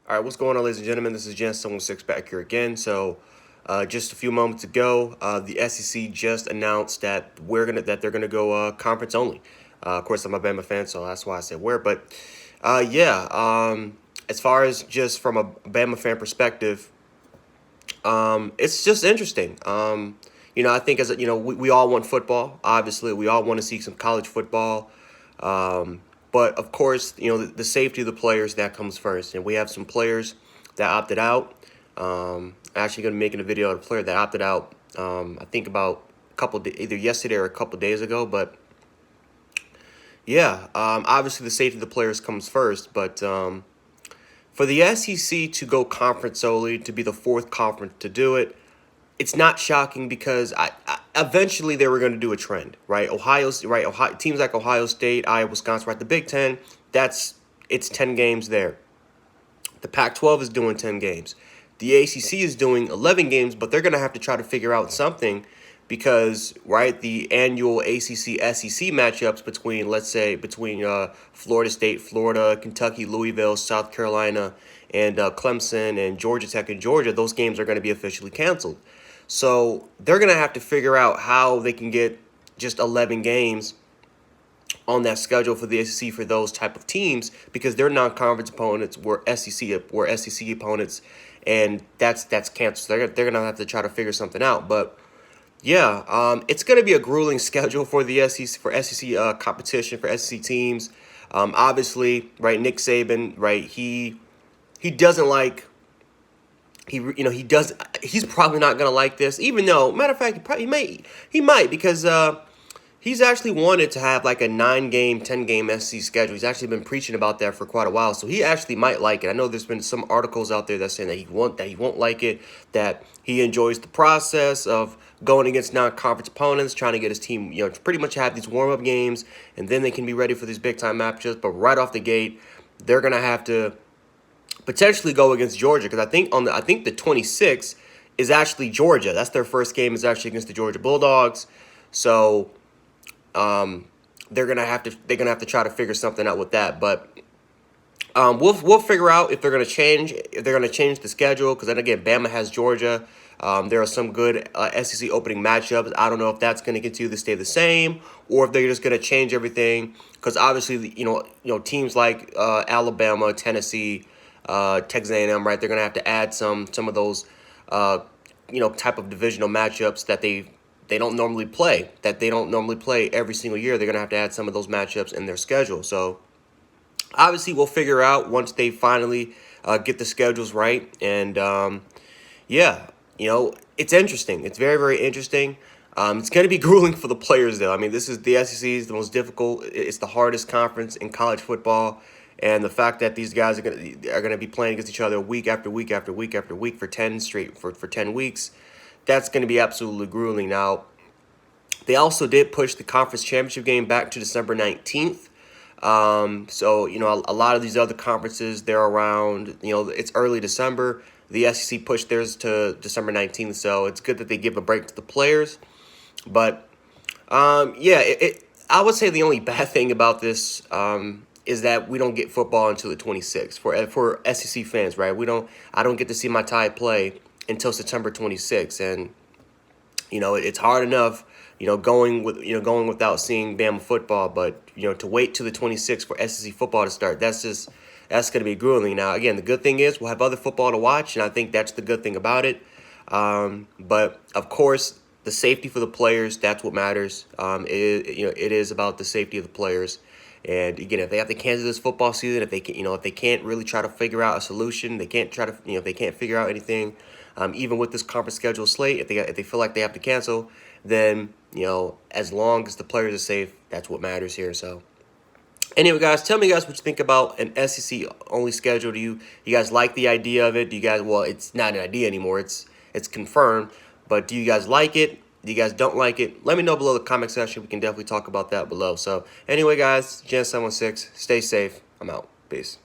All right, what's going on, ladies and gentlemen? This is Gen76 back here again. So, just a few moments ago, the SEC just announced that they're gonna go conference only. Of course, I'm a Bama fan, so that's why I said where. But yeah, as far as just from a Bama fan perspective, it's just interesting. I think we all want football. Obviously, we all want to see some college football. But of course, the safety of the players that comes first, and we have some players that opted out. Actually, going to be making a video of a player that opted out. I think about either yesterday or a couple days ago. But yeah, obviously the safety of the players comes first. But for the SEC to go conference solely, to be the fourth conference to do it, it's not shocking because eventually they were going to do a trend, right? Ohio, teams like Ohio State, Iowa, Wisconsin, right? The Big Ten, it's 10 games there. The Pac-12 is doing 10 games. The ACC is doing 11 games, but they're going to have to try to figure out something because, right, the annual ACC-SEC matchups between Florida State, Florida, Kentucky, Louisville, South Carolina, and Clemson and Georgia Tech and Georgia, those games are going to be officially canceled. So they're going to have to figure out how they can get just 11 games on that schedule for the SEC for those type of teams because their non-conference opponents were SEC opponents, and that's canceled. They're gonna have to try to figure something out. But yeah, it's gonna be a grueling schedule for the SEC competition for SEC teams. Obviously, right, Nick Saban, right, he doesn't like. He's probably not gonna like this, even though, matter of fact, he might because he's actually wanted to have like a 9-game, 10-game SEC schedule. He's actually been preaching about that for quite a while, so he actually might like it. I know there's been some articles out there that saying that he won't like it, that he enjoys the process of going against non-conference opponents, trying to get his team, to pretty much have these warm-up games, and then they can be ready for these big-time matchups. But right off the gate, they're gonna have to potentially go against Georgia because I think the 26th is actually Georgia. That's their first game is actually against the Georgia Bulldogs. So they're gonna have to try to figure something out with that. But we'll figure out if they're gonna change the schedule because then again, Bama has Georgia. There are some good SEC opening matchups. I don't know if that's gonna continue to stay the same or if they're just gonna change everything because obviously teams like Alabama, Tennessee, Texas A&M, right? They're gonna have to add some of those type of divisional matchups that they don't normally play every single year. They're going to have to add some of those matchups in their schedule. So obviously we'll figure out once they finally get the schedules right. And yeah, it's interesting. It's very, very interesting. It's going to be grueling for the players, though. I mean, this is the SEC is the most difficult. It's the hardest conference in college football. And the fact that these guys are gonna be playing against each other week after week after week after week for 10 weeks, that's going to be absolutely grueling. Now, they also did push the conference championship game back to December 19th. So, a lot of these other conferences, they're around, it's early December. The SEC pushed theirs to December 19th, so it's good that they give a break to the players. But, yeah, I would say the only bad thing about this is that we don't get football until the 26th for SEC fans, right? I don't get to see my Tide play until September 26th, and it's hard enough going without seeing Bama football, but to wait till the 26th for SEC football to start, that's going to be grueling. Now again, the good thing is we'll have other football to watch, and I think that's the good thing about it. But of course, the safety for the players, that's what matters. It is about the safety of the players. And again, if they have to cancel this football season, if they can't really try to figure out a solution, if they can't figure out anything, even with this conference schedule slate, if they feel like they have to cancel, then as long as the players are safe, that's what matters here. So anyway, guys, tell me what you think about an SEC only schedule. Do you guys like the idea of it? Do you guys? Well, it's not an idea anymore. It's confirmed. But do you guys like it? Do you guys don't like it? Let me know below the comment section. We can definitely talk about that below. So anyway, guys, Gen76, stay safe. I'm out. Peace.